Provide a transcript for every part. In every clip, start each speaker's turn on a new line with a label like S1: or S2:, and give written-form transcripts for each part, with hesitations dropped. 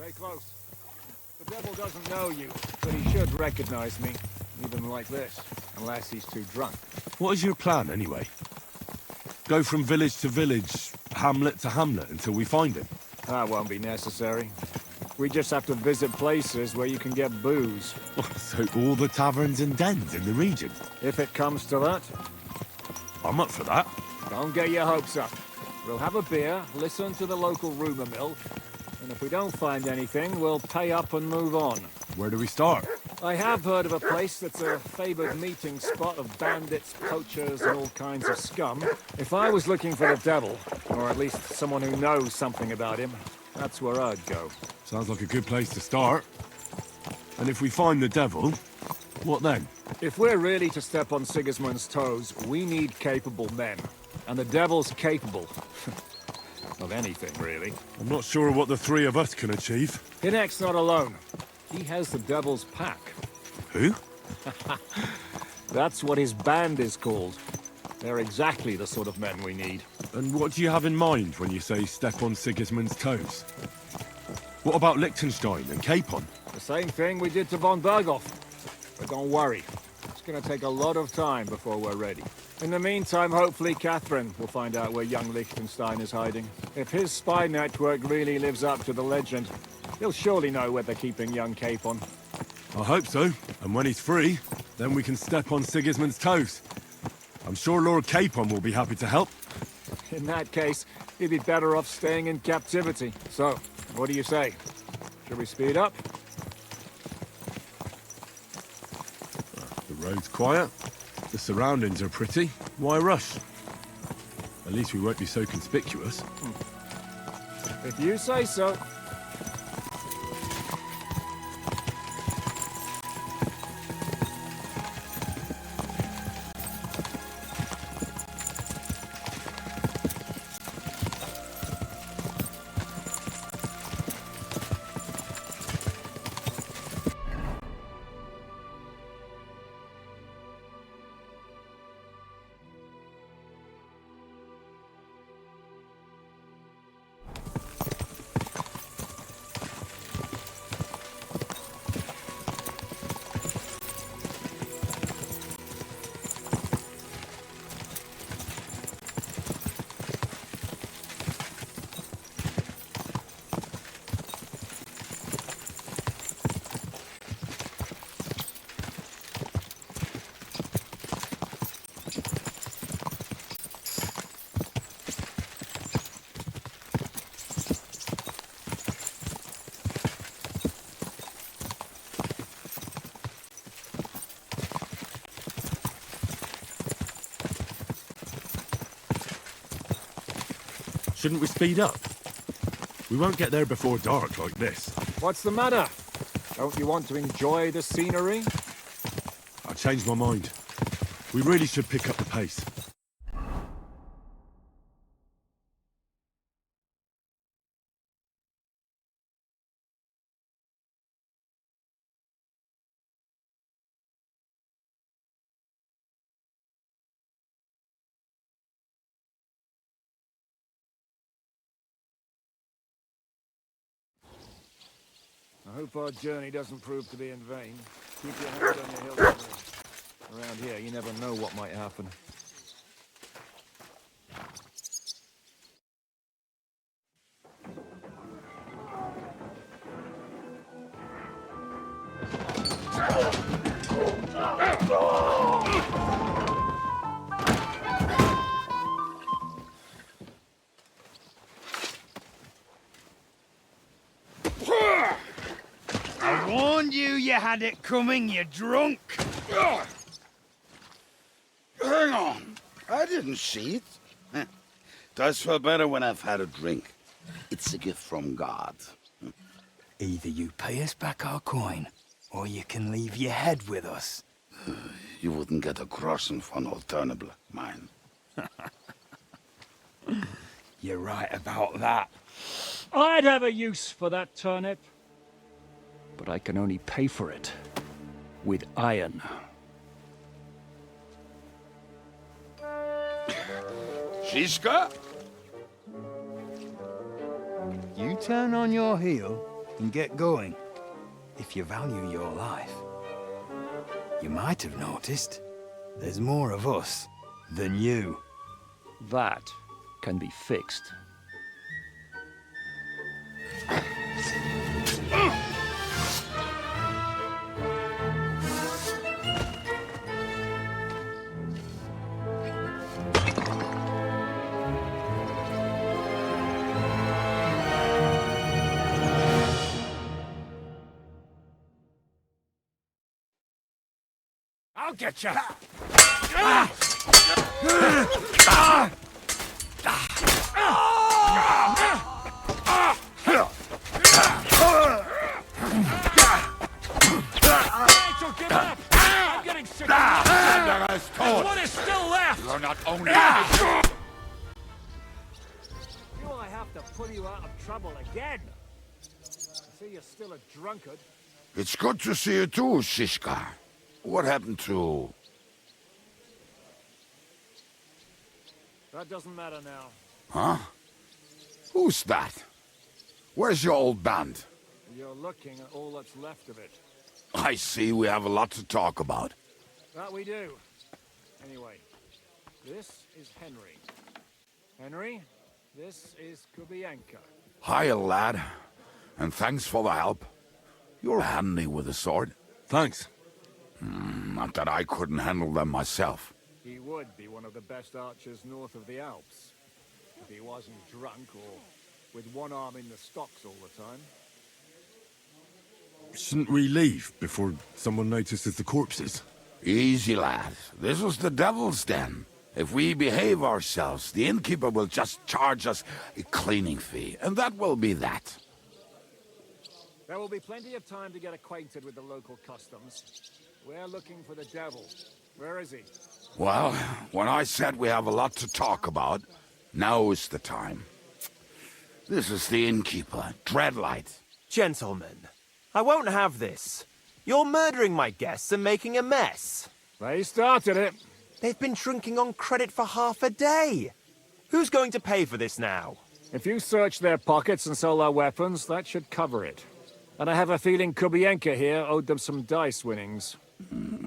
S1: Stay close. The devil doesn't know you, but he should recognize me, even like this, unless he's too drunk.
S2: What is your plan, anyway? Go from village to village, hamlet to hamlet, until we find him?
S1: That won't be necessary. We just have to visit places where you can get booze.
S2: So all the taverns and dens in the region?
S1: If it comes to that.
S2: I'm up for that.
S1: Don't get your hopes up. We'll have a beer, listen to the local rumor mill, and if we don't find anything, we'll pay up and move on.
S2: Where do we start?
S1: I have heard of a place that's a favored meeting spot of bandits, poachers, and all kinds of scum. If I was looking for the devil, or at least someone who knows something about him, that's where I'd go.
S2: Sounds like a good place to start. And if we find the devil, what then?
S1: If we're really to step on Sigismund's toes, we need capable men. And the devil's capable. Of anything, really.
S2: I'm not sure what the three of us can achieve.
S1: Hinek's not alone. He has the devil's pack.
S2: Who?
S1: That's what his band is called. They're exactly the sort of men we need.
S2: And what do you have in mind when you say step on Sigismund's toes? What about Liechtenstein and Capon?
S1: The same thing we did to von Berghoff. But don't worry. It's gonna take a lot of time before we're ready. In the meantime, hopefully Catherine will find out where young Liechtenstein is hiding. If his spy network really lives up to the legend, he'll surely know where they're keeping young Capon.
S2: I hope so. And when he's free, then we can step on Sigismund's toes. I'm sure Lord Capon will be happy to help.
S1: In that case, he'd be better off staying in captivity. So, what do you say? Should we speed up?
S2: The road's quiet. The surroundings are pretty. Why rush? At least we won't be so conspicuous.
S1: If you say so.
S2: Shouldn't we speed up? We won't get there before dark like this.
S1: What's the matter? Don't you want to enjoy the scenery?
S2: I changed my mind. We really should pick up the pace.
S1: I hope our journey doesn't prove to be in vain. Keep your head on your heels. Around here, you never know what might happen.
S3: I warned you had it coming, you drunk!
S4: Hang on. I didn't see it. Does feel better when I've had a drink. It's a gift from God.
S3: Either you pay us back our coin, or you can leave your head with us.
S4: You wouldn't get a crossing for an alternative, mine.
S3: You're right about that.
S1: I'd have a use for that turnip. But I can only pay for it with iron.
S4: Shiska?
S3: You turn on your heel, and get going. If you value your life. You might have noticed, there's more of us than you.
S5: That can be fixed.
S1: I'll get you! I'm getting sick of what is still left!
S4: You're not owning
S1: Do I have to pull you out of trouble again? I see you're still a drunkard.
S4: It's good to see you too, Shishka. What happened to...
S1: That doesn't matter now.
S4: Huh? Who's that? Where's your old band?
S1: You're looking at all that's left of it.
S4: I see we have a lot to talk about.
S1: That we do. Anyway, this is Henry. Henry, this is Kubienka.
S4: Hiya, lad. And thanks for the help. You're handy with a sword.
S2: Thanks.
S4: Not that I couldn't handle them myself.
S1: He would be one of the best archers north of the Alps. If he wasn't drunk or with one arm in the stocks all the time.
S2: Shouldn't we leave before someone notices the corpses?
S4: Easy, lad. This was the devil's den. If we behave ourselves, the innkeeper will just charge us a cleaning fee, and that will be that.
S1: There will be plenty of time to get acquainted with the local customs. We're looking for the devil. Where is he?
S4: Well, when I said we have a lot to talk about, now is the time. This is the innkeeper, Dreadlight.
S6: Gentlemen, I won't have this. You're murdering my guests and making a mess.
S1: They started it.
S6: They've been drinking on credit for half a day. Who's going to pay for this now?
S1: If you search their pockets and sell their weapons, that should cover it. And I have a feeling Kubienka here owed them some dice winnings.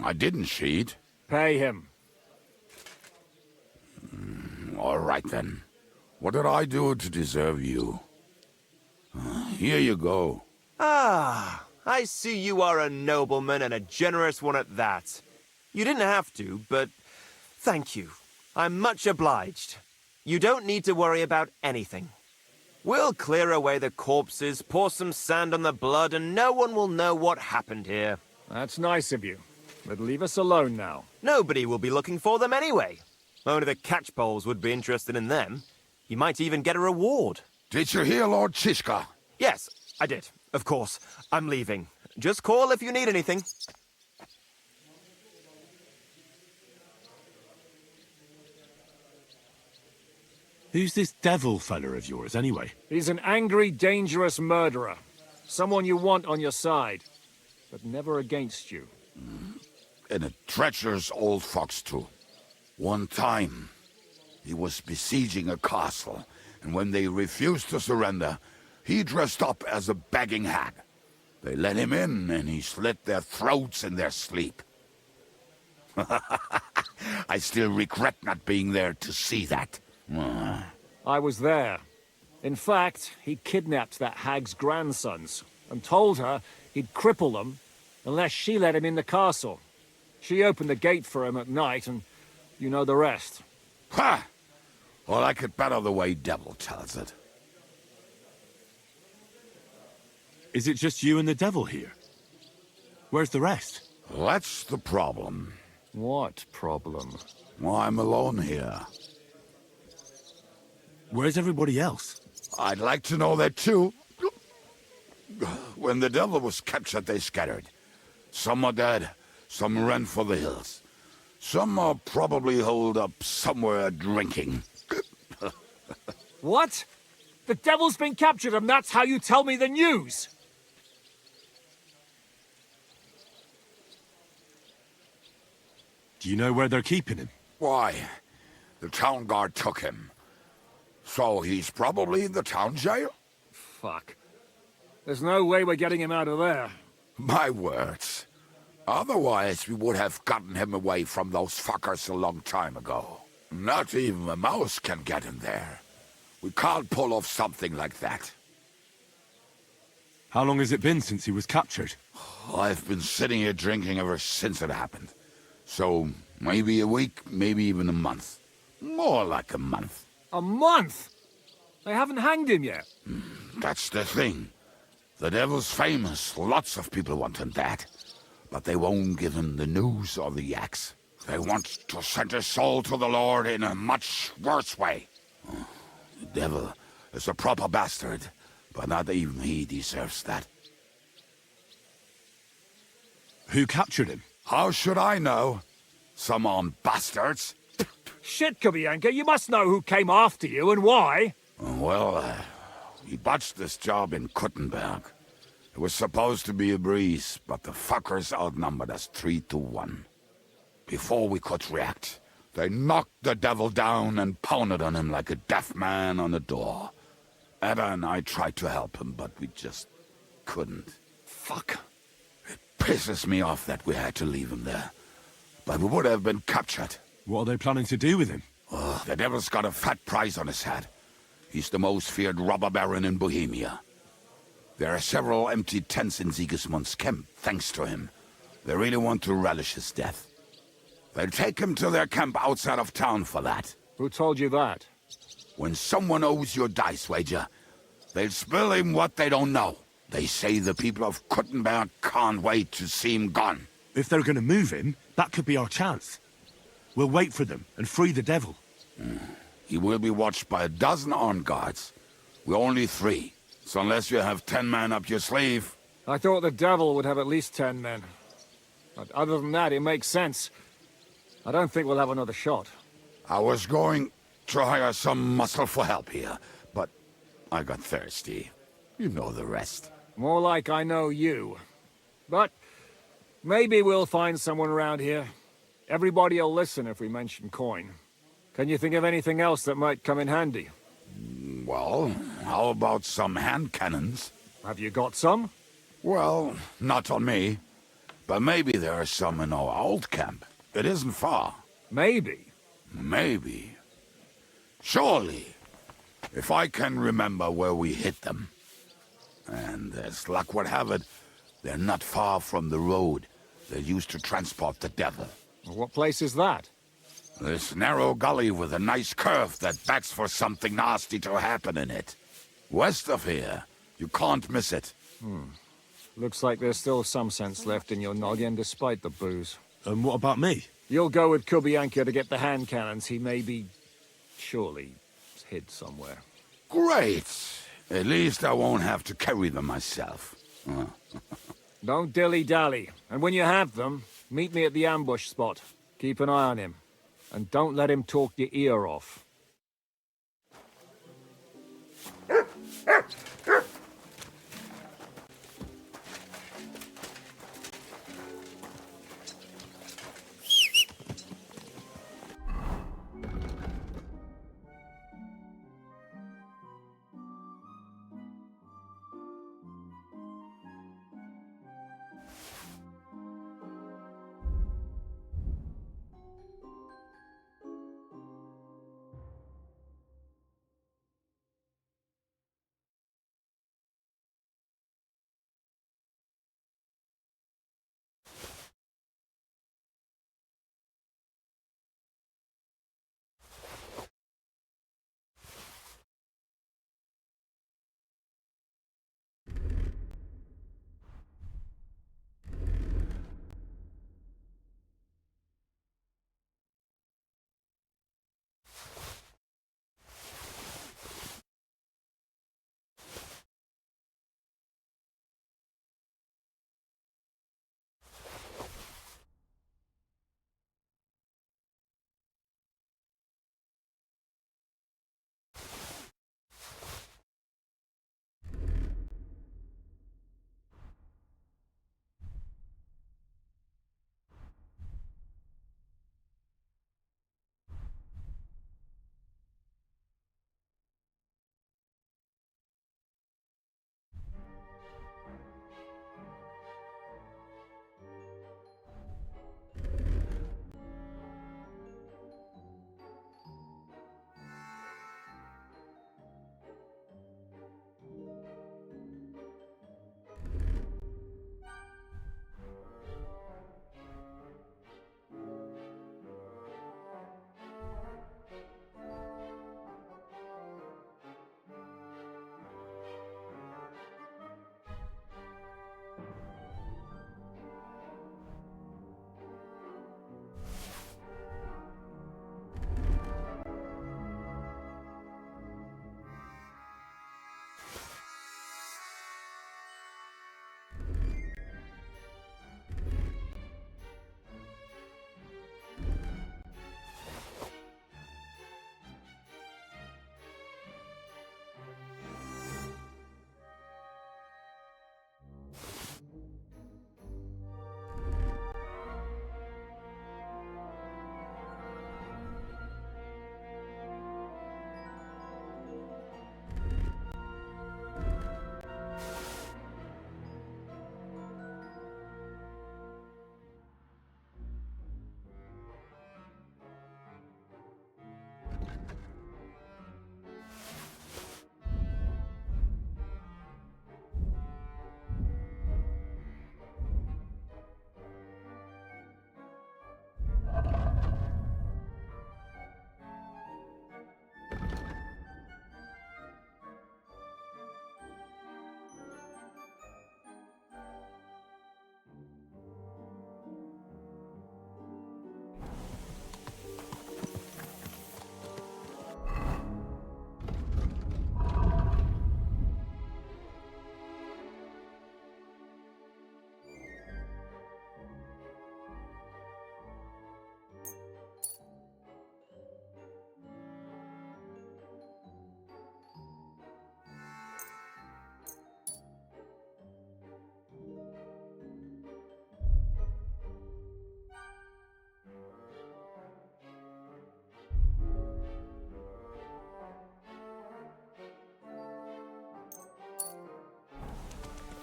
S4: I didn't cheat.
S1: Pay him.
S4: All right, then. What did I do to deserve you? Here you go.
S6: Ah, I see you are a nobleman and a generous one at that. You didn't have to, but thank you. I'm much obliged. You don't need to worry about anything. We'll clear away the corpses, pour some sand on the blood, and no one will know what happened here.
S1: That's nice of you. But leave us alone now.
S6: Nobody will be looking for them anyway. Only the catchpoles would be interested in them. You might even get a reward.
S4: Did you hear Lord Shishka?
S6: Yes, I did. Of course. I'm leaving. Just call if you need anything.
S2: Who's this devil fella of yours, anyway?
S1: He's an angry, dangerous murderer. Someone you want on your side, but never against you.
S4: And a treacherous old fox, too. One time, he was besieging a castle, and when they refused to surrender, he dressed up as a begging hag. They let him in, and he slit their throats in their sleep. I still regret not being there to see that.
S1: I was there. In fact, he kidnapped that hag's grandsons and told her he'd cripple them unless she let him in the castle. She opened the gate for him at night, and you know the rest.
S4: Ha! Well, I could better the way Devil tells it.
S2: Is it just you and the devil here? Where's the rest?
S4: That's the problem.
S1: What problem?
S4: Well, I'm alone here.
S2: Where's everybody else?
S4: I'd like to know that too. When the devil was captured, they scattered. Some are dead, some ran for the hills. Some are probably holed up somewhere drinking.
S1: What? The devil's been captured and that's how you tell me the news?
S2: Do you know where they're keeping him?
S4: Why? The town guard took him. So he's probably in the town jail?
S1: Fuck. There's no way we're getting him out of there.
S4: My words. Otherwise, we would have gotten him away from those fuckers a long time ago. Not even a mouse can get him there. We can't pull off something like that.
S2: How long has it been since he was captured?
S4: I've been sitting here drinking ever since it happened. So, maybe a week, maybe even a month. More like a month.
S1: A month? They haven't hanged him yet.
S4: That's the thing. The devil's famous. Lots of people want him dead. But they won't give him the news or the axe. They want to send his soul to the Lord in a much worse way. The devil is a proper bastard, but not even he deserves that.
S2: Who captured him?
S4: How should I know? Some armed bastards?
S1: Shit, Kubianka, you must know who came after you and why.
S4: Well, we botched this job in Kuttenberg. It was supposed to be a breeze, but the fuckers outnumbered us 3-1. Before we could react, they knocked the devil down and pounded on him like a deaf man on a door. Ada and I tried to help him, but we just couldn't.
S1: Fuck.
S4: It pisses me off that we had to leave him there. But we would have been captured.
S2: What are they planning to do with him?
S4: The devil's got a fat price on his head. He's the most feared robber baron in Bohemia. There are several empty tents in Sigismund's camp, thanks to him. They really want to relish his death. They'll take him to their camp outside of town for that.
S1: Who told you that?
S4: When someone owes you a dice wager, they'll spill him what they don't know. They say the people of Kuttenberg can't wait to see him gone.
S2: If they're going to move him, that could be our chance. We'll wait for them and free the devil.
S4: He will be watched by a dozen armed guards. We're only 3. So unless you have 10 men up your sleeve...
S1: I thought the devil would have at least 10 men. But other than that, it makes sense. I don't think we'll have another shot.
S4: I was going to hire some muscle for help here, but I got thirsty. You know the rest.
S1: More like I know you. But maybe we'll find someone around here. Everybody will listen if we mention coin. Can you think of anything else that might come in handy?
S4: Well, how about some hand cannons?
S1: Have you got some?
S4: Well, not on me. But maybe there are some in our old camp. It isn't far.
S1: Maybe.
S4: Maybe. Surely. If I can remember where we hid them. And as luck would have it, they're not far from the road they used to transport the devil.
S1: What place is that?
S4: This narrow gully with a nice curve that begs for something nasty to happen in it. West of here. You can't miss it.
S1: Looks like there's still some sense left in your noggin despite the booze.
S2: And what about me?
S1: You'll go with Kubianka to get the hand cannons. He may be... surely hid somewhere.
S4: Great. At least I won't have to carry them myself.
S1: Don't dilly-dally. And when you have them, meet me at the ambush spot. Keep an eye on him. And don't let him talk your ear off.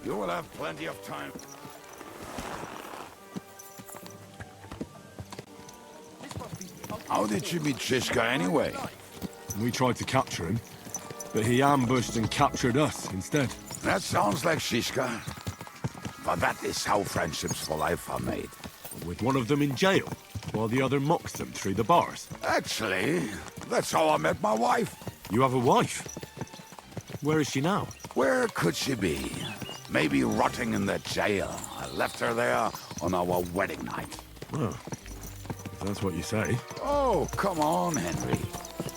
S4: You will have plenty of time. How did you meet Shishka anyway?
S2: We tried to capture him, but he ambushed and captured us instead.
S4: That sounds like Shishka. But that is how friendships for life are made.
S2: With one of them in jail, while the other mocks them through the bars.
S4: Actually, that's how I met my wife.
S2: You have a wife? Where is she now?
S4: Where could she be? Maybe rotting in the jail. I left her there on our wedding night.
S2: Well, if that's what you say.
S4: Oh, come on, Henry.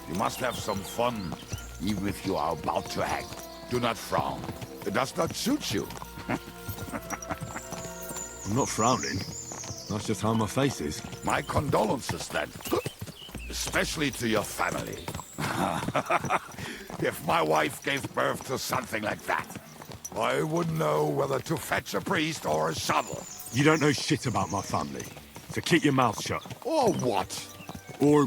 S4: You must have some fun, even if you are about to hang. Do not frown. It does not suit you.
S2: I'm not frowning. That's just how my face is.
S4: My condolences, then. Especially to your family. If my wife gave birth to something like that, I wouldn't know whether to fetch a priest or a shovel.
S2: You don't know shit about my family, so keep your mouth shut.
S4: Or what?
S2: Or...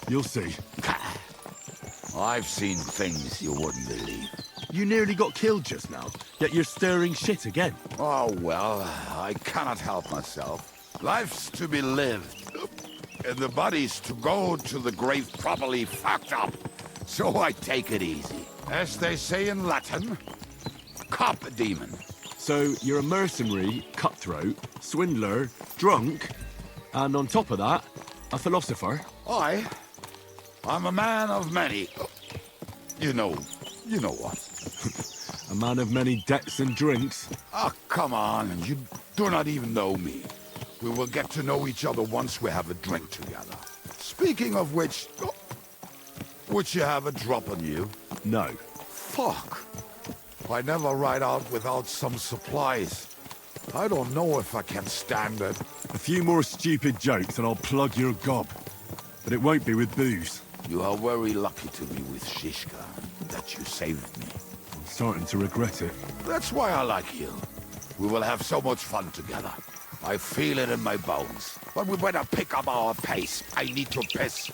S2: you'll see.
S4: I've seen things you wouldn't believe.
S2: You nearly got killed just now, yet you're stirring shit again.
S4: Oh, well, I cannot help myself. Life's to be lived, and the body's to go to the grave properly fucked up. So I take it easy. As they say in Latin, cop a demon.
S2: So you're a mercenary, cutthroat, swindler, drunk, and on top of that, a philosopher?
S4: I'm a man of many... You know what.
S2: A man of many debts and drinks?
S4: Ah, come on, you do not even know me. We will get to know each other once we have a drink together. Speaking of which, would you have a drop on you?
S2: No.
S4: Fuck. I never ride out without some supplies. I don't know if I can stand it.
S2: A few more stupid jokes and I'll plug your gob. But it won't be with booze.
S4: You are very lucky to be with Shishka, that you saved me.
S2: I'm starting to regret it.
S4: That's why I like you. We will have so much fun together. I feel it in my bones. But we better pick up our pace. I need to piss.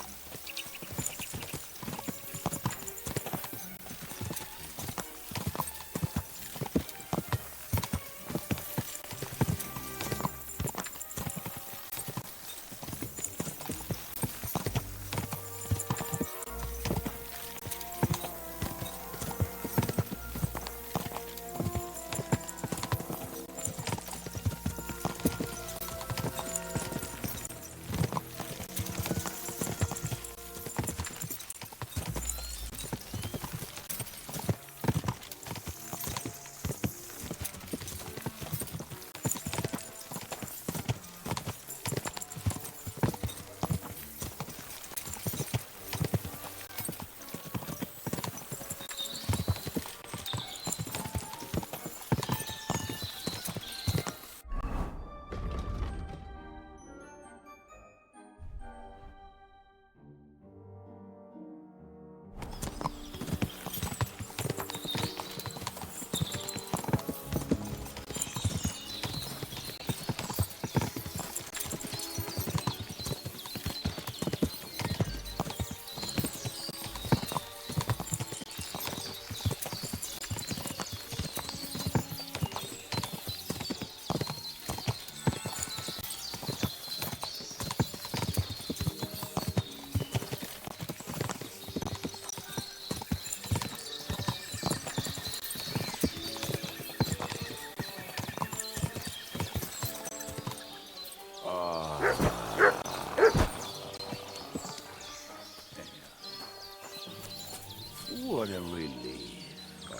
S4: What a relief. I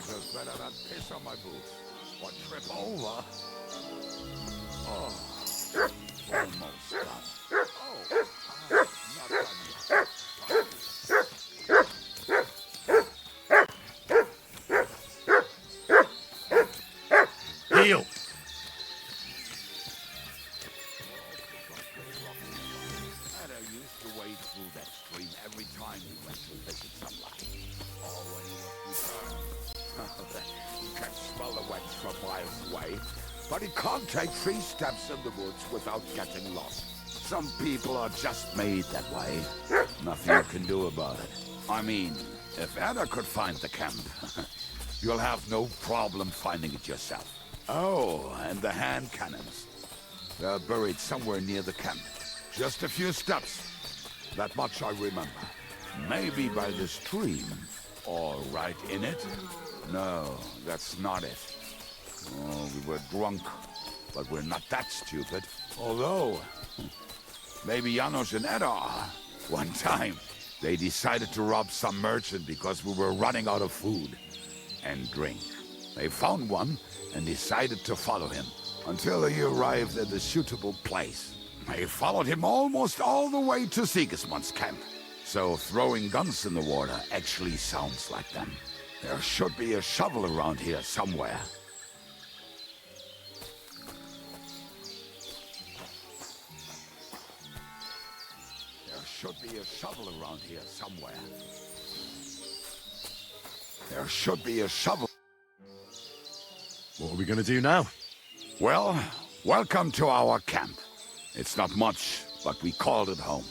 S4: just better not piss on my boots or trip over. Oh, almost done. Oh, not done yet.
S2: Heal!
S4: Ada used to wade through that stream every time he went to visit somebody. Or when he returned. He can smell the wet from miles away, but he can't take 3 steps in the woods without getting lost. Some people are just made that way. Nothing you can do about it. I mean, if Ada could find the camp, You'll have no problem finding it yourself. Oh, and the hand cannons. They're buried somewhere near the camp. Just a few steps. That much I remember. Maybe by the stream. Or right in it? No, that's not it. Oh, we were drunk. But we're not that stupid. Although, maybe Janos and Ed are. One time, they decided to rob some merchant because we were running out of food and drink. They found one and decided to follow him until he arrived at a suitable place. They followed him almost all the way to Sigismund's camp. So throwing guns in the water actually sounds like them. There should be a shovel around here somewhere. There should be a shovel around here somewhere. There should be a shovel.
S2: What are we gonna do now?
S4: Well, welcome to our camp. It's not much, but we called it home.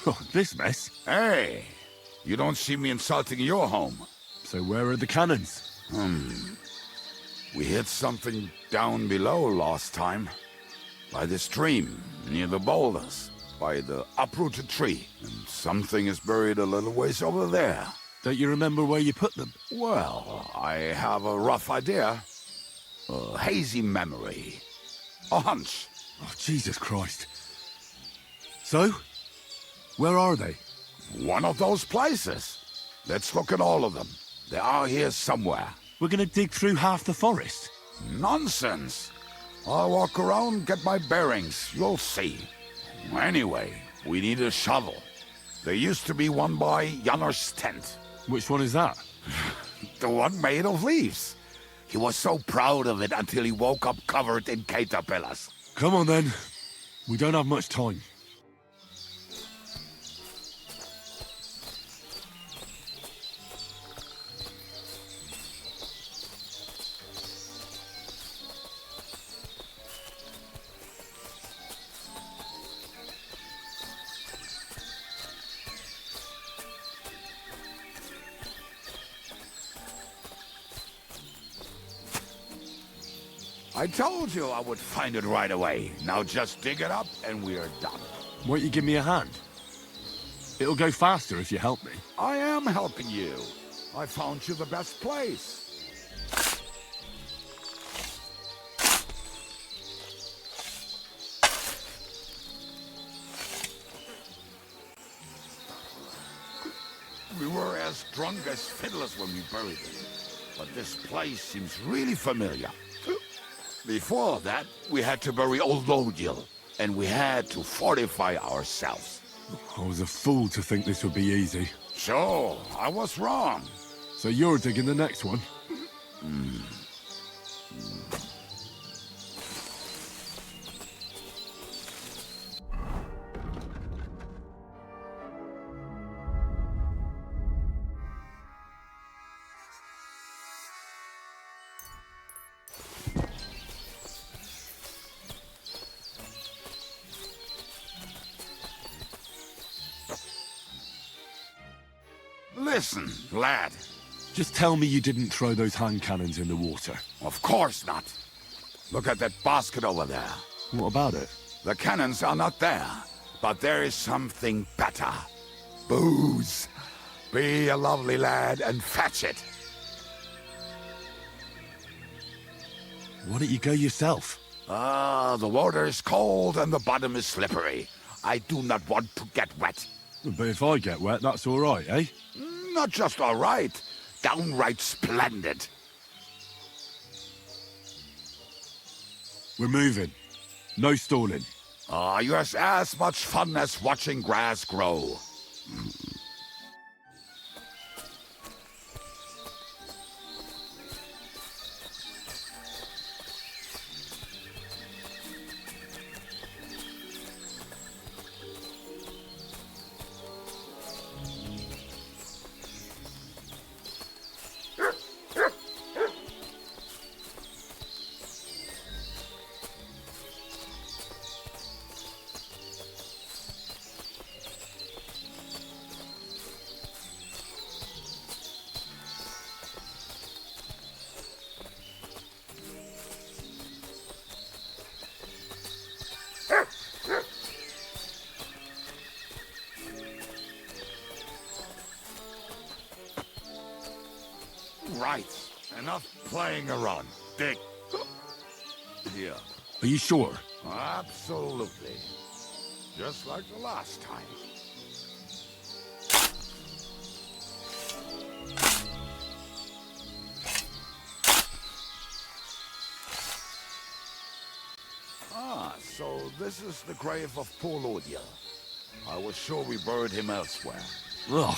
S2: Oh, this mess.
S4: Hey, you don't see me insulting your home.
S2: So where are the cannons?
S4: We hit something down below last time. By the stream, near the boulders, by the uprooted tree. And something is buried a little ways over there.
S2: Don't you remember where you put them?
S4: Well, I have a rough idea. A hazy memory. A hunch.
S2: Oh, Jesus Christ. So? Where are they?
S4: One of those places. Let's look at all of them. They are here somewhere.
S2: We're gonna dig through half the forest.
S4: Nonsense. I'll walk around, get my bearings. You'll see. Anyway, we need a shovel. There used to be one by Janor's tent.
S2: Which one is that?
S4: The one made of leaves. He was so proud of it until he woke up covered in caterpillars.
S2: Come on then. We don't have much time.
S4: I told you I would find it right away. Now just dig it up and we are done.
S2: Won't you give me a hand? It'll go faster if you help me.
S4: I am helping you. I found you the best place. We were as drunk as fiddlers when we buried it. But this place seems really familiar. Before that, we had to bury old Lodil, and we had to fortify ourselves.
S2: I was a fool to think this would be easy.
S4: So, I was wrong.
S2: So you're digging the next one?
S4: Listen, lad.
S2: Just tell me you didn't throw those hand cannons in the water.
S4: Of course not. Look at that basket over there.
S2: What about it?
S4: The cannons are not there, but there is something better. Booze. Be a lovely lad and fetch it.
S2: Why don't you go yourself?
S4: The water is cold and the bottom is slippery. I do not want to get wet.
S2: But if I get wet, that's all right, eh?
S4: Not just all right, downright splendid.
S2: We're moving. No stalling.
S4: You're as much fun as watching grass grow. Right. Enough playing around. Dig. Here.
S2: Are you sure?
S4: Absolutely. Just like the last time. Ah, so this is the grave of poor Lodiel. I was sure we buried him elsewhere.
S2: Ugh.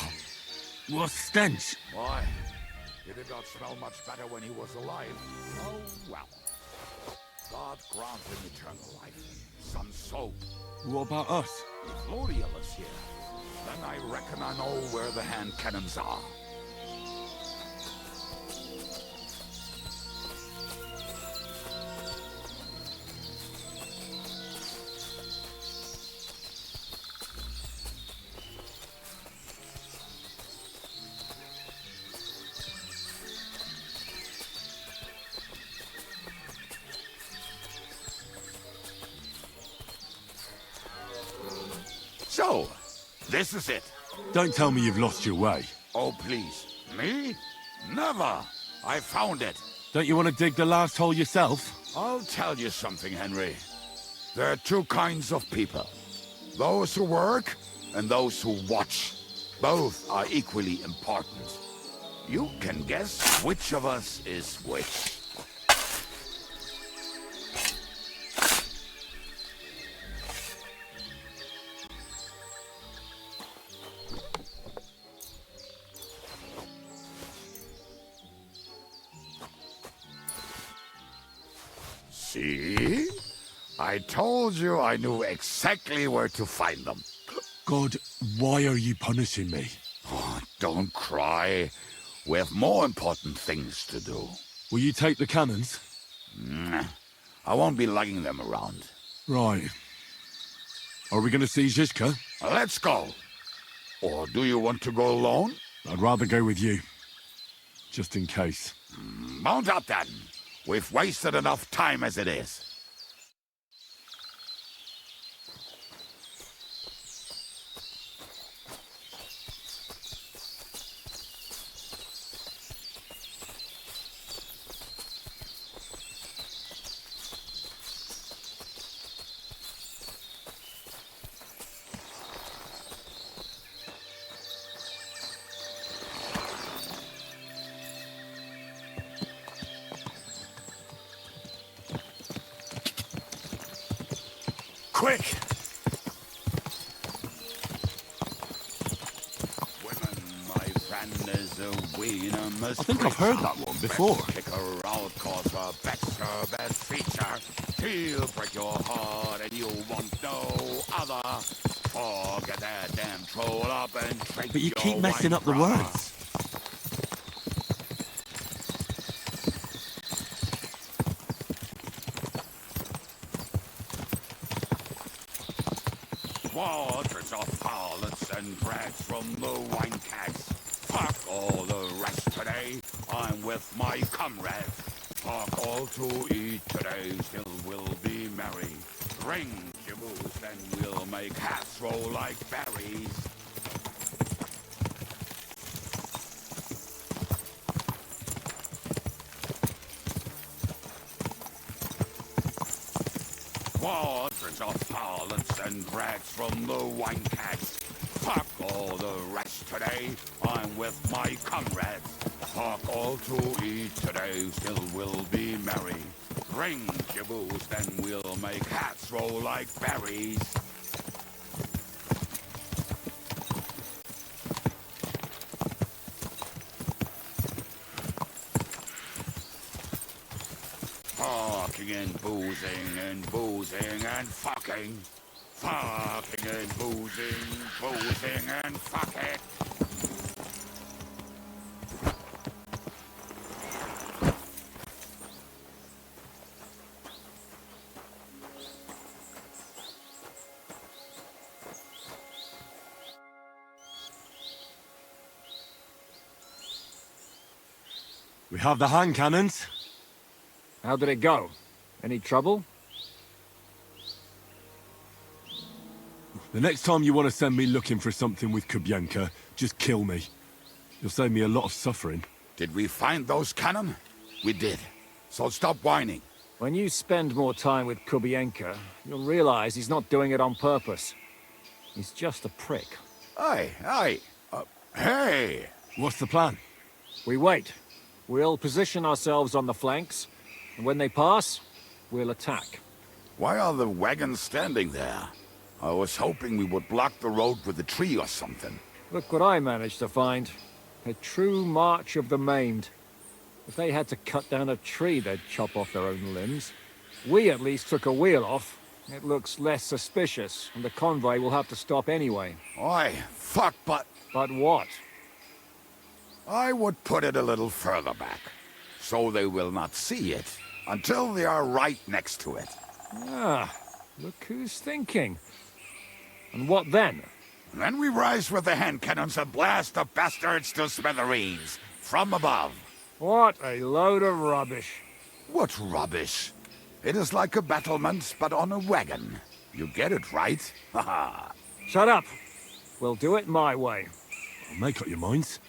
S2: What stench?
S4: Why? He did not smell much better when he was alive. Oh, well. God grant him eternal life. Some soap.
S2: What about us?
S4: If Lodiel is here, then I reckon I know where the hand cannons are. So, this is it.
S2: Don't tell me you've lost your way.
S4: Oh, please. Me? Never. I found it.
S2: Don't you want to dig the last hole yourself?
S4: I'll tell you something, Henry. There are two kinds of people. Those who work and those who watch. Both are equally important. You can guess which of us is which. See? I told you I knew exactly where to find them.
S2: God, why are you punishing me?
S4: Oh, don't cry. We have more important things to do.
S2: Will you take the cannons?
S4: I won't be lugging them around.
S2: Right. Are we going to see Zizka?
S4: Let's go. Or do you want to go alone?
S2: I'd rather go with you. Just in case.
S4: Mount up then. We've wasted enough time as it is.
S2: Quick!
S4: Women, my friend, is a wiener.
S2: I think I've heard that one before.
S4: Kick her out, cause her back's her best feature. She'll break your heart and you want no other. Forget that damn troll up and drink
S2: But you
S4: your
S2: keep messing
S4: wine,
S2: up the
S4: brother.
S2: words.
S4: Waters of harlots and drags from the wine kegs. Fuck all the rest today. I'm with my comrades. Fuck all to eat today. Still we'll be merry. Drink your booze and we'll make hats roll like berries. Waters of harlots and drags from the wine kegs. Fuck all the rest today. I'm with my comrades. Fuck all to eat today. Still we'll be merry. Drink your booze, then we'll make hats roll like berries. Fucking and boozing and fucking. Fucking and boozing and fucking.
S2: We have the hand cannons.
S1: How did it go? Any trouble?
S2: The next time you want to send me looking for something with Kubienka, just kill me. You'll save me a lot of suffering.
S4: Did we find those cannon? We did. So stop whining.
S1: When you spend more time with Kubienka, you'll realize he's not doing it on purpose. He's just a prick.
S4: Aye. Hey!
S2: What's the plan?
S1: We wait. We'll position ourselves on the flanks, and when they pass, we'll attack.
S4: Why are the wagons standing there? I was hoping we would block the road with a tree or something.
S1: Look what I managed to find. A true march of the maimed. If they had to cut down a tree, they'd chop off their own limbs. We at least took a wheel off. It looks less suspicious, and the convoy will have to stop anyway.
S4: Oi, fuck, but
S1: But what?
S4: I would put it a little further back, so they will not see it until they are right next to it.
S1: Ah, look who's thinking. And what then?
S4: Then we rise with the hand cannons and blast the bastards to smithereens, from above.
S1: What a load of rubbish.
S4: What rubbish! It is like a battlement, but on a wagon. You get it, right? Haha.
S1: Shut up. We'll do it my way.
S2: Make up your minds.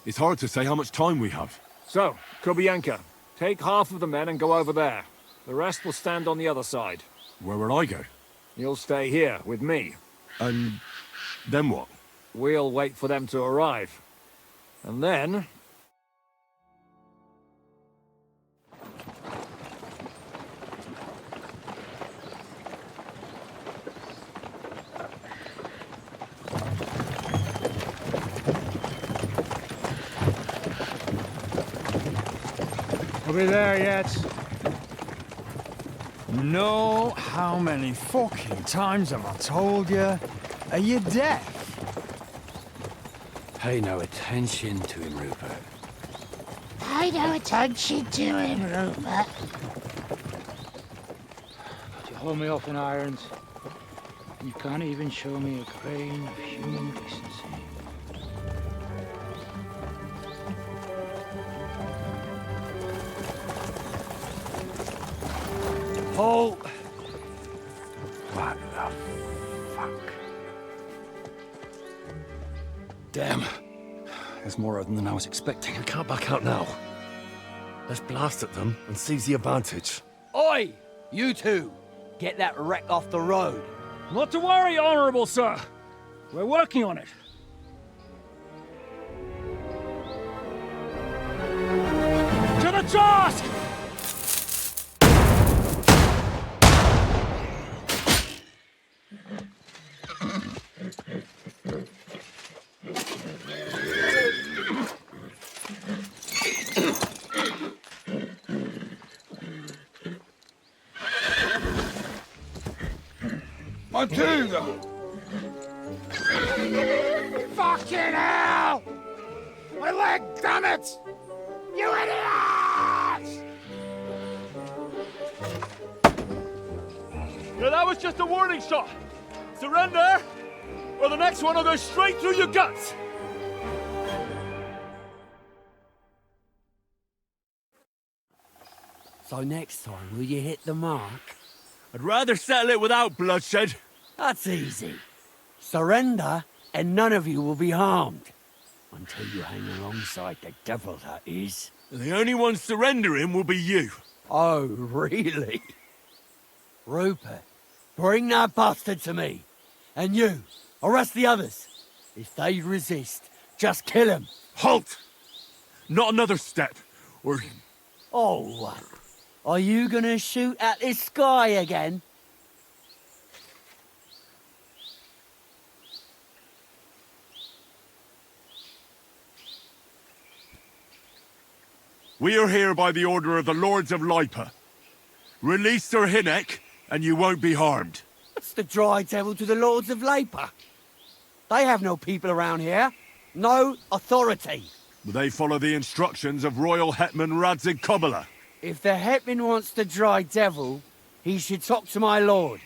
S2: It's hard to say how much time we have.
S1: So, Kubienka, take half of the men and go over there. The rest will stand on the other side.
S2: Where will I go?
S1: You'll stay here with me.
S2: And then what?
S1: We'll wait for them to arrive. And then...
S7: We'll be there yet.
S3: No, how many fucking times have I told you? Are you deaf?
S5: Pay no attention to him, Rupert.
S8: Pay no attention to him, Rupert.
S7: You hold me up in irons. You can't even show me a grain of human decency.
S3: Halt!
S5: What the fuck? Damn. There's more of them than I was expecting.
S9: We can't back out now. Let's blast at them and seize the advantage.
S10: Oi! You two! Get that wreck off the road.
S1: Not to worry, Honorable Sir. We're working on it. To the task!
S4: Matilda!
S8: Fucking hell! My leg, damn it! You idiots!
S9: Yeah, that was just a warning shot. Surrender, or the next one will go straight through your guts.
S10: So next time, will you hit the mark?
S9: I'd rather settle it without bloodshed.
S10: That's easy. Surrender, and none of you will be harmed. Until you hang alongside the devil, that is.
S9: And the only one surrendering will be you.
S10: Oh, really? Rupert, bring that bastard to me. And you, arrest the others. If they resist, just kill them.
S9: Halt! Not another step, or...
S10: Oh, are you gonna shoot at this sky again?
S9: We are here by the order of the Lords of Lipa. Release Sir Hinnek, and you won't be harmed.
S10: What's the dry devil to the Lords of Labour? They have no people around here. No authority.
S9: They follow the instructions of Royal Hetman Radzig Kobyla.
S10: If the Hetman wants the dry devil, he should talk to my lord.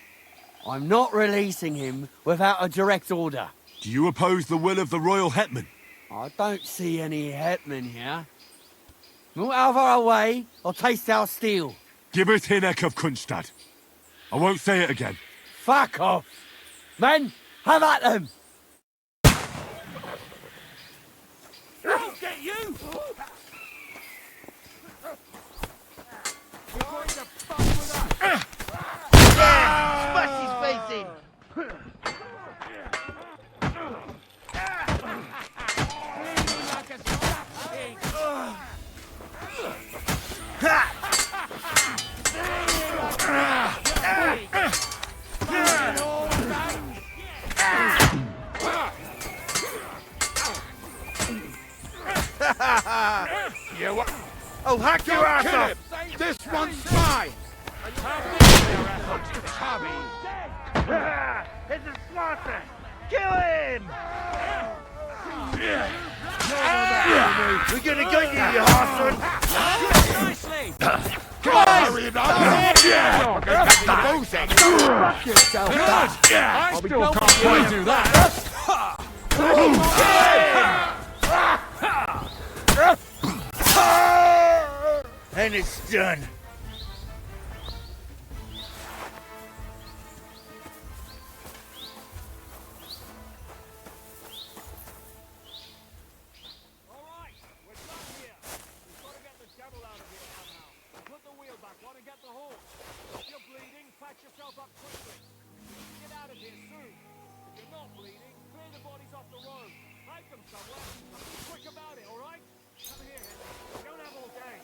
S10: I'm not releasing him without a direct order.
S9: Do you oppose the will of the Royal Hetman?
S10: I don't see any Hetman here. Move out of our way, or taste our steel.
S9: Give us Hinnek of Kunstad. I won't say it again.
S10: Fuck off! Men, have at them!
S9: I'll get you! You what?
S4: I'll hack your ass up! This one's mine!
S9: It's a slaughter! Kill him!
S4: We're gonna get you, you horseman!
S10: Nicely!
S4: Come on, hurry it up!
S9: Fuck yourself! I still can't quite do that!
S4: And it's done.
S1: Alright, we're done here. We've got to get the devil out of here somehow. Put the wheel back on and get the horse. If you're bleeding, patch yourself up quickly. Get out of here soon. If you're not bleeding, clear the bodies off the road. Hide them somewhere. Be quick about it, alright? Come here, Henry. We don't have all day.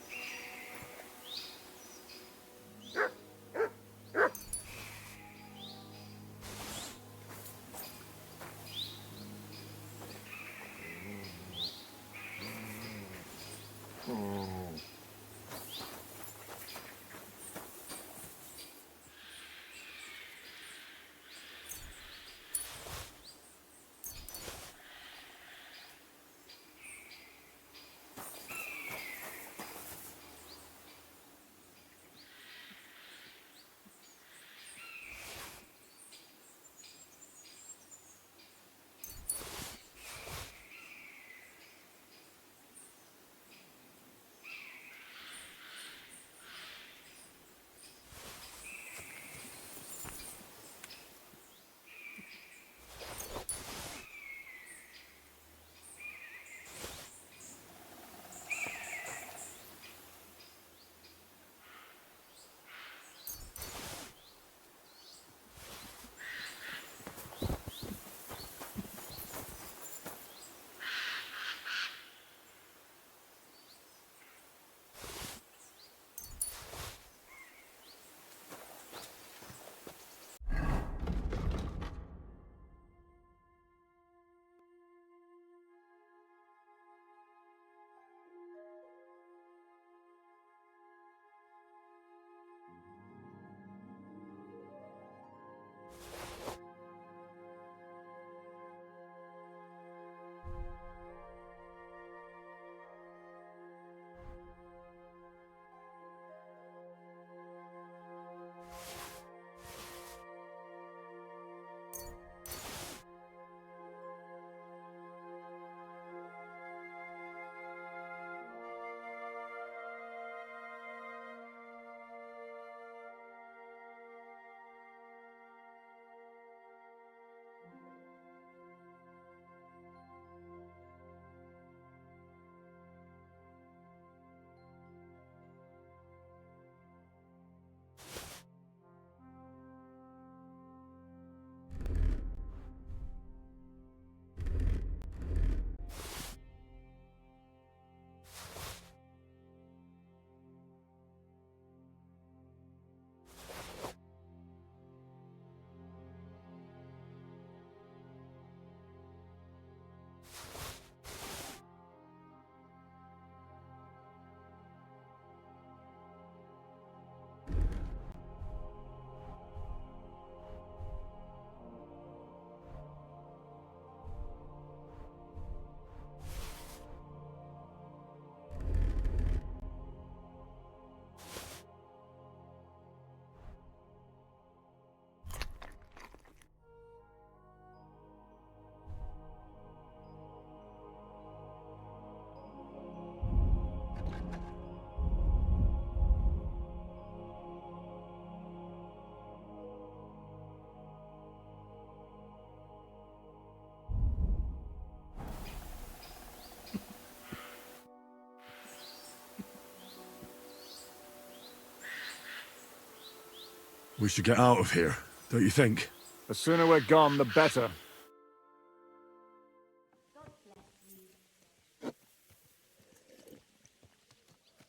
S2: We should get out of here, don't you think?
S1: The sooner we're gone, the better.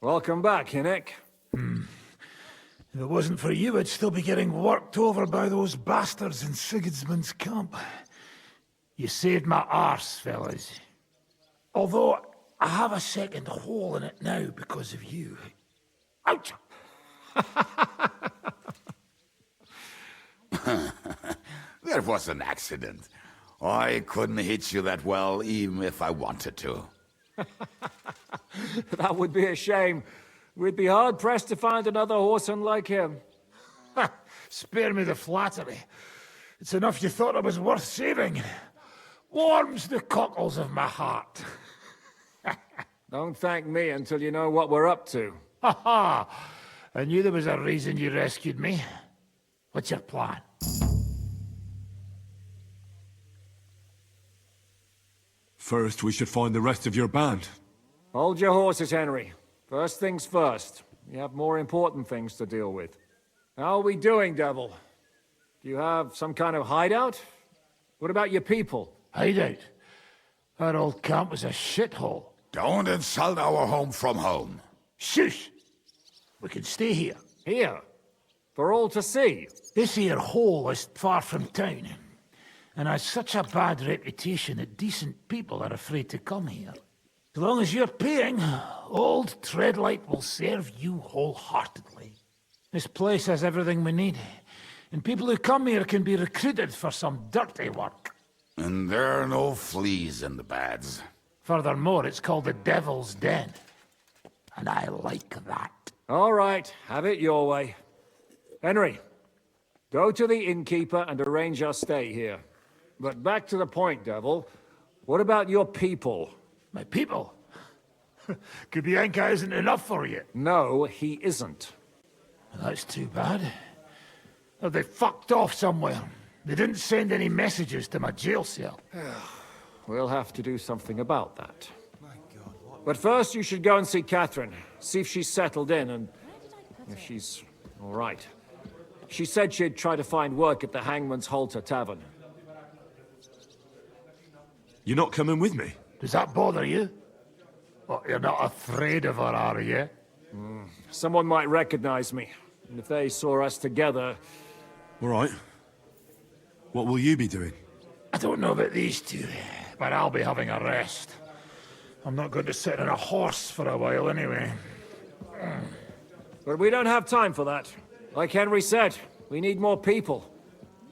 S1: Welcome back, Hinnick.
S11: If it wasn't for you, I'd still be getting worked over by those bastards in Sigismund's camp. You saved my arse, fellas. Although, I have a second hole in it now because of you. Ouch!
S4: There was an accident. I couldn't hit you that well, even if I wanted to.
S1: That would be a shame. We'd be hard-pressed to find another horseman like him.
S11: Spare me the flattery. It's enough you thought I was worth saving. Warms the cockles of my heart.
S1: Don't thank me until you know what we're up to.
S11: Ha ha! I knew there was a reason you rescued me. What's your plan?
S2: First, we should find the rest of your band.
S1: Hold your horses, Henry. First things first. We have more important things to deal with. How are we doing, Devil? Do you have some kind of hideout? What about your people?
S11: Hideout? Our old camp was a shithole.
S4: Don't insult our home from home.
S11: Shush! We can stay here.
S1: Here? For all to see?
S11: This here hole is far from town, and has such a bad reputation that decent people are afraid to come here. As long as you're paying, old Treadlight will serve you wholeheartedly. This place has everything we need, and people who come here can be recruited for some dirty work.
S4: And there are no fleas in the beds.
S11: Furthermore, it's called the Devil's Den, and I like that.
S1: All right, have it your way. Henry, go to the innkeeper and arrange our stay here. But back to the point, Devil. What about your people?
S11: My people? Kubienka isn't enough for you.
S1: No, he isn't.
S11: That's too bad. Oh, they fucked off somewhere. They didn't send any messages to my jail cell.
S1: We'll have to do something about that. But first you should go and see Catherine. See if she's settled in and if she's all right. She said she'd try to find work at the Hangman's Halter Tavern.
S2: You're not coming with me?
S11: Does that bother you? Well, you're not afraid of her, are you?
S1: Someone might recognize me. And if they saw us together...
S2: All right. What will you be doing?
S11: I don't know about these two, but I'll be having a rest. I'm not going to sit on a horse for a while anyway.
S1: But we don't have time for that. Like Henry said, we need more people.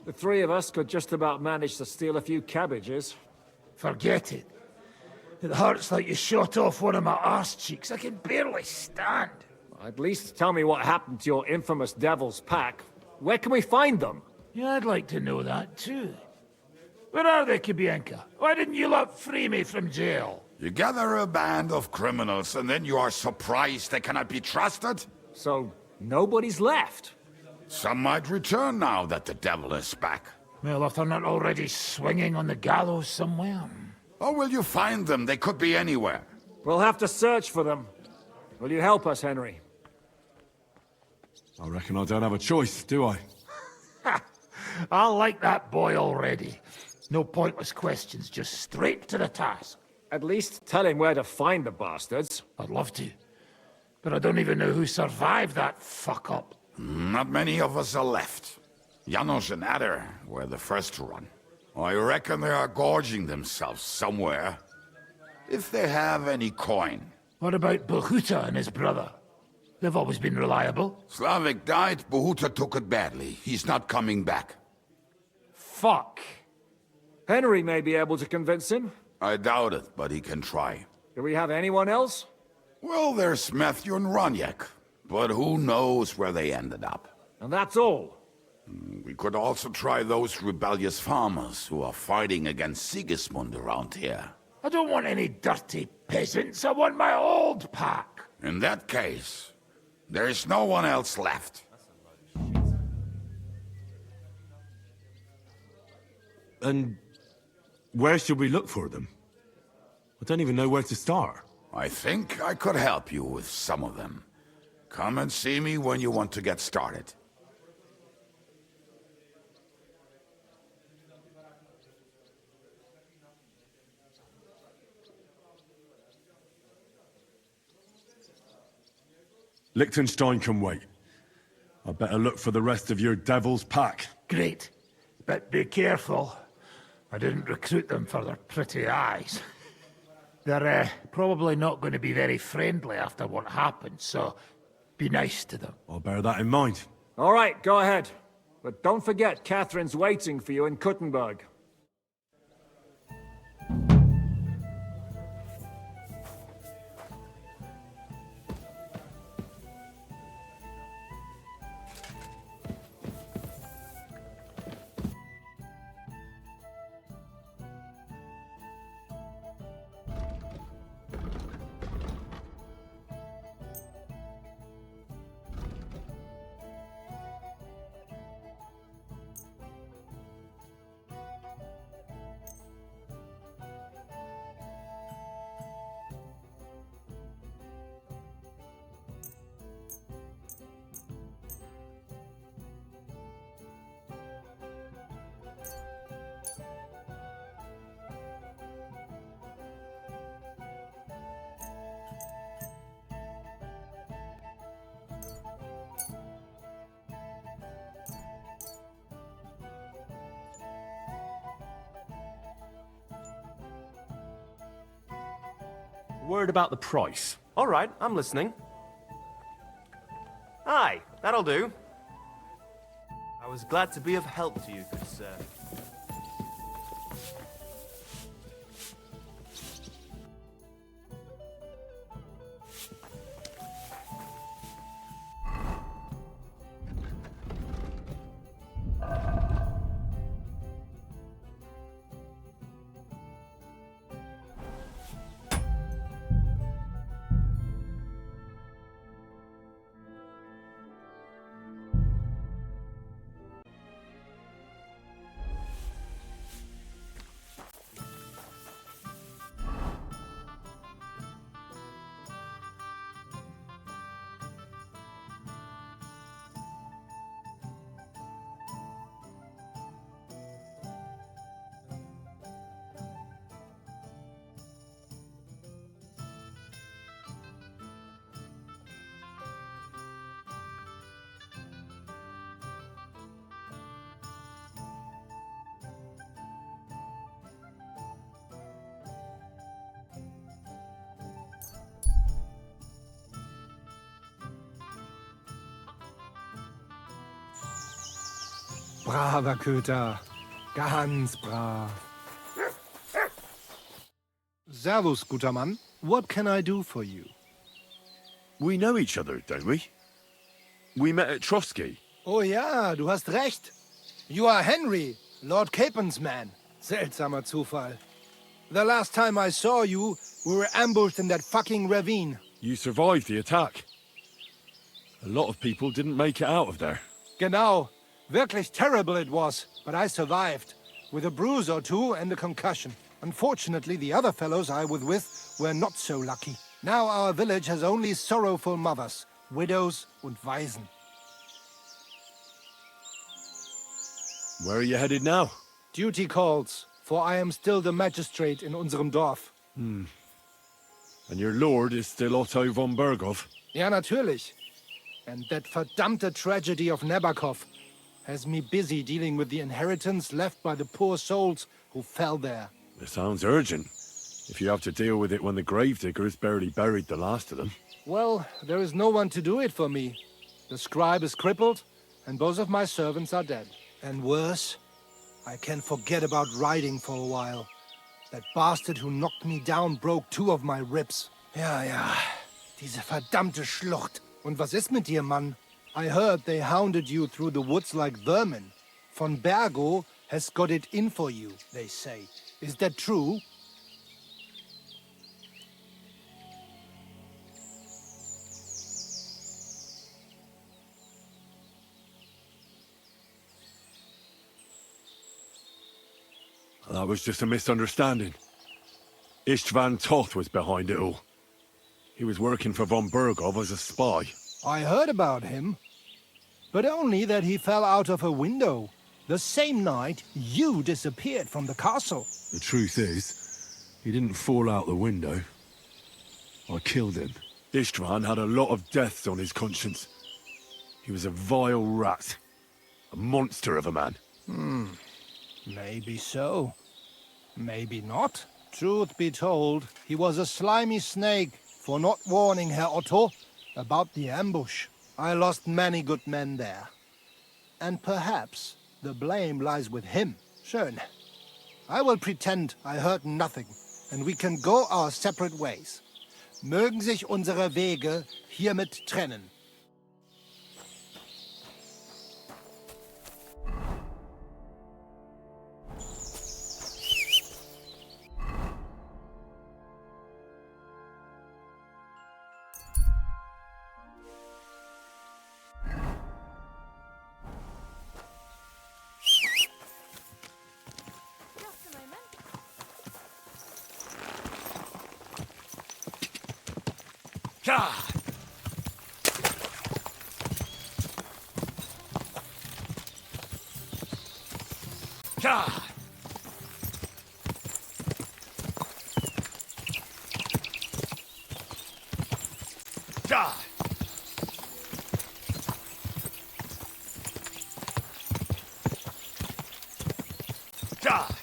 S1: The three of us could just about manage to steal a few cabbages.
S11: Forget it. It hurts like you shot off one of my arse cheeks. I can barely stand.
S1: At least tell me what happened to your infamous Devil's Pack. Where can we find them?
S11: Yeah, I'd like to know that too. Where are they, Kubienka? Why didn't you lot free me from jail?
S4: You gather a band of criminals and then you are surprised they cannot be trusted?
S1: So, nobody's left?
S4: Some might return now that the devil is back.
S11: Well, if they're not already swinging on the gallows somewhere.
S4: How will you find them? They could be anywhere.
S1: We'll have to search for them. Will you help us, Henry?
S2: I reckon I don't have a choice, do I?
S11: I like that boy already. No pointless questions, just straight to the task.
S1: At least tell him where to find the bastards.
S11: I'd love to. But I don't even know who survived that fuck-up.
S4: Not many of us are left. Janos and Adder were the first to run. I reckon they are gorging themselves somewhere. If they have any coin.
S11: What about Bahuta and his brother? They've always been reliable.
S4: Slavik died, Bahuta took it badly. He's not coming back.
S1: Fuck. Henry may be able to convince him.
S4: I doubt it, but he can try.
S1: Do we have anyone else?
S4: Well, there's Matthew and Roniak, but who knows where they ended up.
S1: And that's all.
S4: We could also try those rebellious farmers who are fighting against Sigismund around here.
S11: I don't want any dirty peasants. I want my old pack.
S4: In that case, there is no one else left.
S2: And where should we look for them? I don't even know where to start.
S4: I think I could help you with some of them. Come and see me when you want to get started.
S2: Liechtenstein can wait. I better look for the rest of your Devil's Pack.
S11: Great. But be careful. I didn't recruit them for their pretty eyes. They're probably not going to be very friendly after what happened, so be nice to them.
S2: I'll bear that in mind.
S1: All right, go ahead. But don't forget, Catherine's waiting for you in Kuttenberg.
S12: Word about the price.
S6: All right, I'm listening. Aye, that'll do. I was glad to be of help to you, good sir.
S13: Braver Köter. Ganz brav. Servus, guter Mann. What can I do for you?
S2: We know each other, don't we? We met at Trotsky.
S13: Oh ja, du hast recht. You are Henry, Lord Capen's man. Seltsamer Zufall. The last time I saw you, we were ambushed in that fucking ravine.
S2: You survived the attack. A lot of people didn't make it out of there.
S13: Genau. Wirklich terrible it was, but I survived. With a bruise or two and a concussion. Unfortunately, the other fellows I was with were not so lucky. Now our village has only sorrowful mothers, widows und Waisen.
S2: Where are you headed now?
S13: Duty calls, for I am still the magistrate in unserem Dorf.
S2: And your lord is still Otto von Berghoff?
S13: Ja, natürlich. And that verdammte tragedy of Nabokov has me busy dealing with the inheritance left by the poor souls who fell there.
S2: It sounds urgent. If you have to deal with it when the gravediggers barely buried the last of them.
S13: Well, there is no one to do it for me. The scribe is crippled, and both of my servants are dead. And worse, I can forget about riding for a while. That bastard who knocked me down broke 2 of my ribs. Ja, diese verdammte Schlucht. Und was ist mit dir, Mann? I heard they hounded you through the woods like vermin. Von Bergo has got it in for you, they say. Is that true?
S2: That was just a misunderstanding. Istvan Toth was behind it all. He was working for von Berghoff as a spy.
S13: I heard about him, but only that he fell out of a window. The same night you disappeared from the castle.
S2: The truth is, he didn't fall out the window. I killed him. Istvan had a lot of deaths on his conscience. He was a vile rat. A monster of a man.
S13: Maybe so. Maybe not. Truth be told, he was a slimy snake for not warning Herr Otto about the ambush. I lost many good men there. And perhaps the blame lies with him. Schön. I will pretend I heard nothing, and we can go our separate ways. Mögen sich unsere Wege hiermit trennen.
S2: God! God! God! God!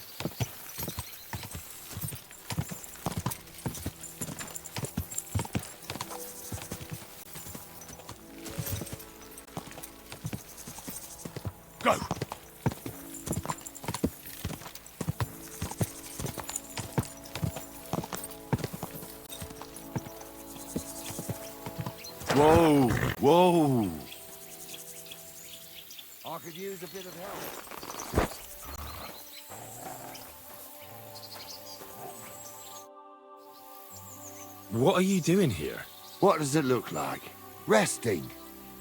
S2: Go!
S9: Whoa! Whoa!
S14: I could use a bit of help.
S12: What are you doing here?
S14: What does it look like? Resting.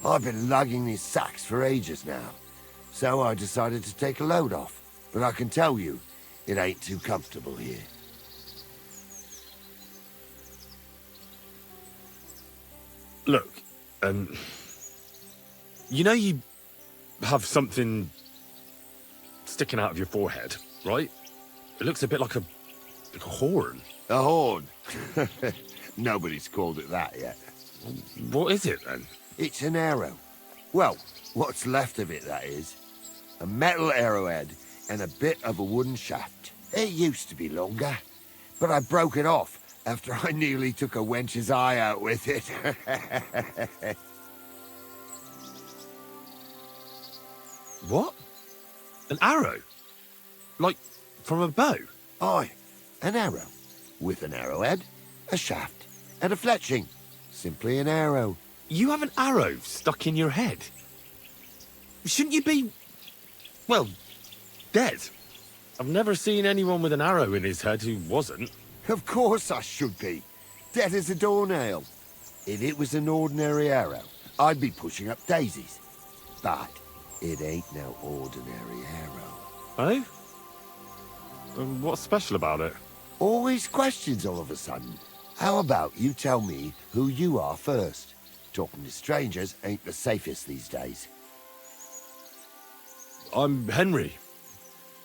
S14: I've been lugging these sacks for ages now. So I decided to take a load off. But I can tell you, it ain't too comfortable here.
S12: Look, you know you have something sticking out of your forehead, right? It looks a bit like a horn.
S14: A horn? Nobody's called it that yet.
S12: What is it, then?
S14: It's an arrow. Well, what's left of it, that is. A metal arrowhead and a bit of a wooden shaft. It used to be longer, but I broke it off after I nearly took a wench's eye out with it.
S12: What? An arrow? Like, from a bow?
S14: Aye, an arrow. With an arrowhead, a shaft, and a fletching. Simply an arrow.
S12: You have an arrow stuck in your head? Shouldn't you be, well, dead? I've never seen anyone with an arrow in his head who wasn't.
S14: Of course I should be. Dead as a doornail. If it was an ordinary arrow, I'd be pushing up daisies. But it ain't no ordinary arrow.
S12: Oh? What's special about it?
S14: Always questions all of a sudden. How about you tell me who you are first? Talking to strangers ain't the safest these days.
S12: I'm Henry,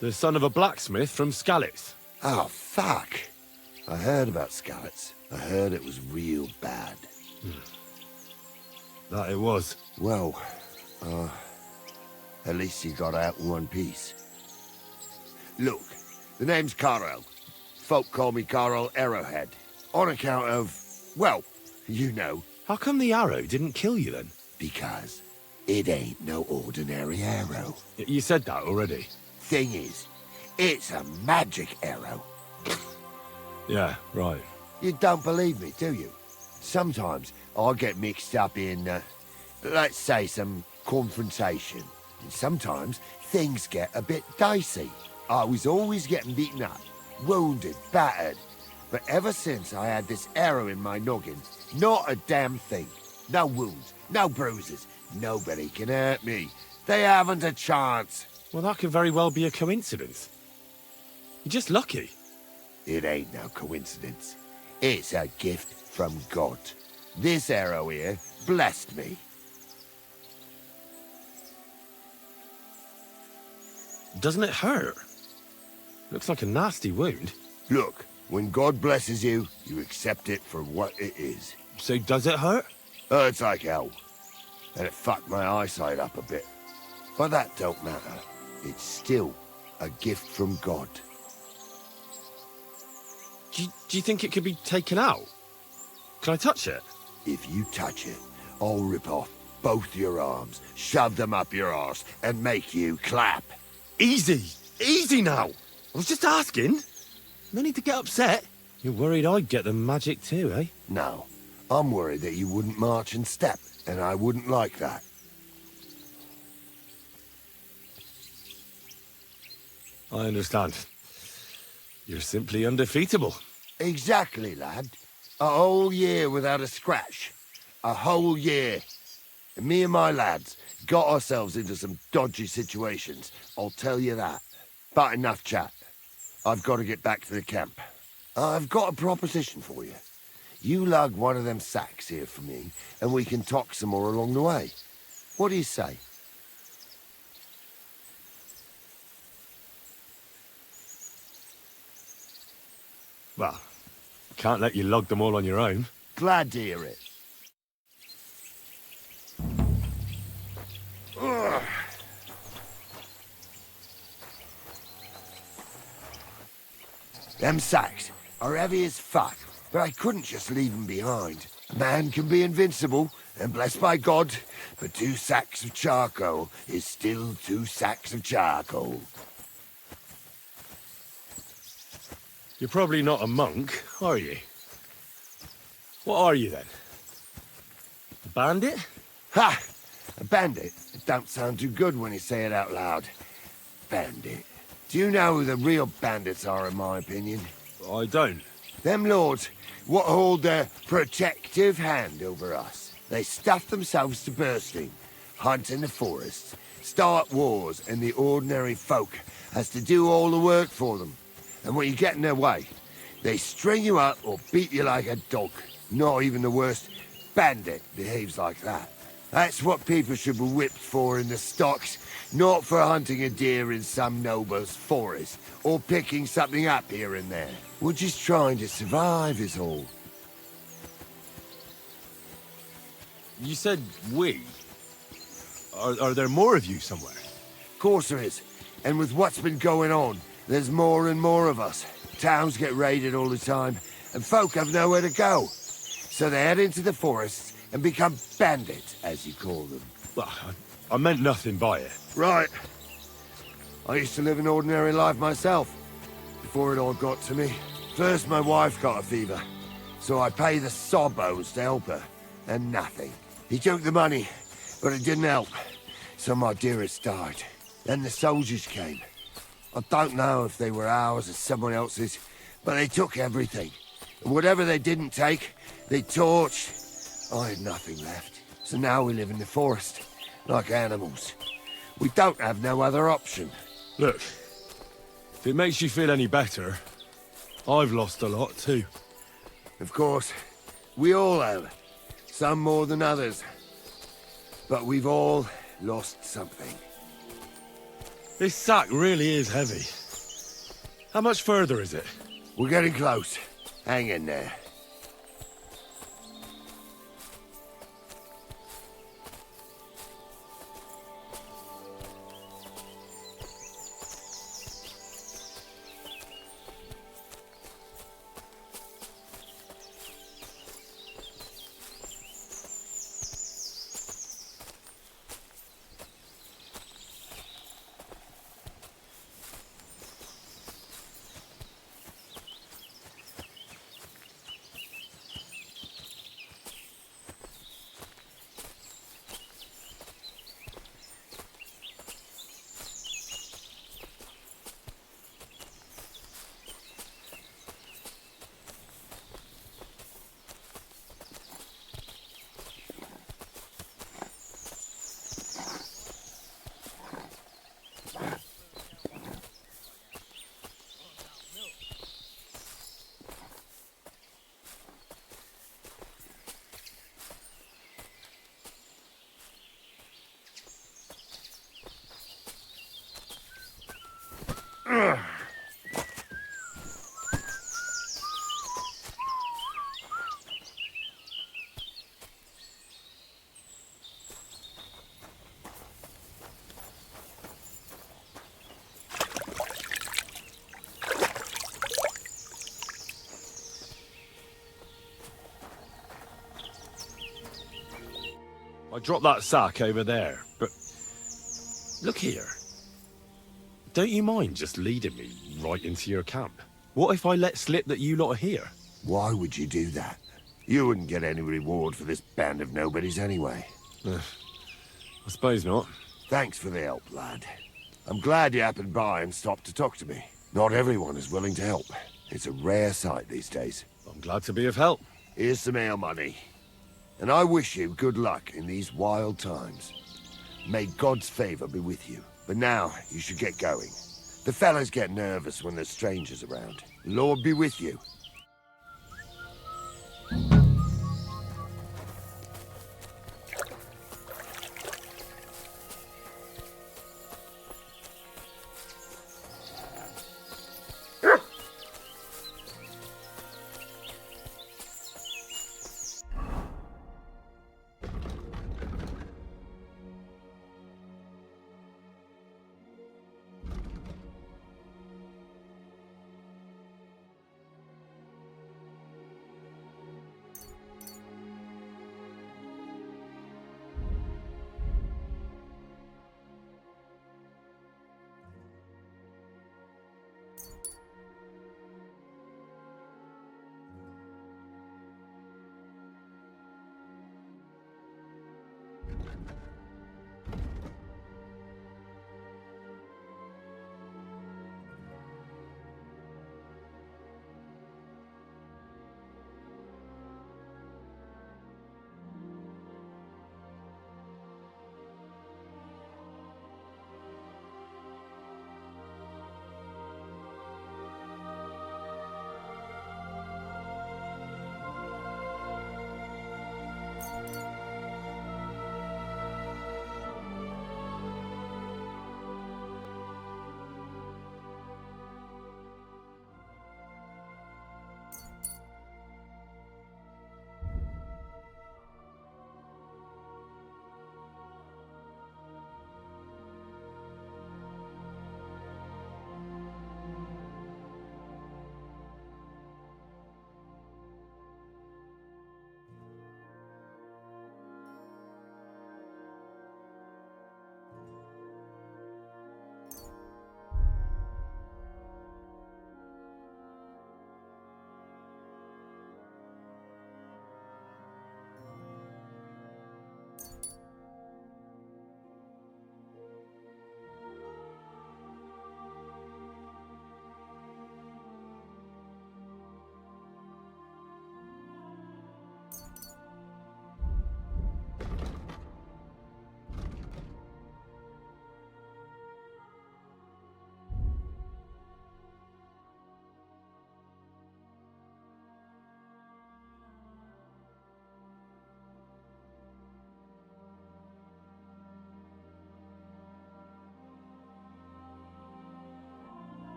S12: the son of a blacksmith from Skalitz.
S14: Oh, fuck. I heard about Skalitz. I heard it was real bad.
S12: That it was.
S14: Well, at least you got out in one piece. Look, the name's Carl. Folk call me Carl Arrowhead. On account of, well, you know.
S12: How come the arrow didn't kill you then?
S14: Because it ain't no ordinary arrow.
S12: You said that already.
S14: Thing is, it's a magic arrow.
S12: Yeah, right.
S14: You don't believe me, do you? Sometimes I get mixed up in, let's say, some confrontation. And sometimes things get a bit dicey. I was always getting beaten up, wounded, battered. But ever since I had this arrow in my noggin, not a damn thing. No wounds, no bruises. Nobody can hurt me. They haven't a chance.
S12: Well, that could very well be a coincidence. You're just lucky.
S14: It ain't no coincidence. It's a gift from God. This arrow here blessed me.
S12: Doesn't it hurt? Looks like a nasty wound.
S14: Look, when God blesses you, you accept it for what it is.
S12: So does it hurt?
S14: Hurts like hell. And it fucked my eyesight up a bit. But that don't matter. It's still a gift from God.
S12: Do you think it could be taken out? Can I touch it?
S14: If you touch it, I'll rip off both your arms, shove them up your arse, and make you clap.
S12: Easy! Easy now! I was just asking. No need to get upset. You're worried I'd get the magic too, eh?
S14: No. I'm worried that you wouldn't march and step, and I wouldn't like that.
S12: I understand. You're simply undefeatable.
S14: Exactly, lad. A whole year without a scratch. A whole year. And me and my lads got ourselves into some dodgy situations, I'll tell you that. But enough chat. I've got to get back to the camp. I've got a proposition for you. You lug one of them sacks here for me, and we can talk some more along the way. What do you say?
S12: Well, can't let you lug them all on your own.
S14: Glad to hear it. Ugh. Them sacks are heavy as fuck, but I couldn't just leave them behind. Man can be invincible, and blessed by God, but 2 sacks of charcoal is still 2 sacks of charcoal.
S12: You're probably not a monk, are you? What are you then? A bandit?
S14: Ha! A bandit? It don't sound too good when you say it out loud. Bandit. Do you know who the real bandits are, in my opinion?
S12: I don't.
S14: Them lords what hold their protective hand over us. They stuff themselves to bursting, hunt in the forests, start wars, and the ordinary folk has to do all the work for them. And when you get in their way, they string you up or beat you like a dog. Not even the worst bandit behaves like that. That's what people should be whipped for in the stocks, not for hunting a deer in some noble's forest, or picking something up here and there. We're just trying to survive is all.
S12: You said we. Are there more of you somewhere?
S14: Of course there is. And with what's been going on, there's more and more of us. Towns get raided all the time, and folk have nowhere to go. So they head into the forests and become bandits, as you call them.
S12: Well, I meant nothing by it.
S14: Right. I used to live an ordinary life myself, before it all got to me. First, my wife got a fever, so I paid the sobos to help her, and nothing. He took the money, but it didn't help, so my dearest died. Then the soldiers came. I don't know if they were ours or someone else's, but they took everything. And whatever they didn't take, they torched. I had nothing left, so now we live in the forest, like animals. We don't have no other option.
S12: Look, if it makes you feel any better, I've lost a lot too.
S14: Of course, we all have. Some more than others. But we've all lost something.
S12: This sack really is heavy. How much further is it?
S14: We're getting close. Hang in there.
S12: I dropped that sack over there, but... Look here. Don't you mind just leading me right into your camp? What if I let slip that you lot are here?
S14: Why would you do that? You wouldn't get any reward for this band of nobodies anyway.
S12: I suppose not.
S14: Thanks for the help, lad. I'm glad you happened by and stopped to talk to me. Not everyone is willing to help. It's a rare sight these days.
S12: I'm glad to be of help.
S14: Here's some ale money. And I wish you good luck in these wild times. May God's favor be with you. But now, you should get going. The fellas get nervous when there's strangers around. Lord be with you.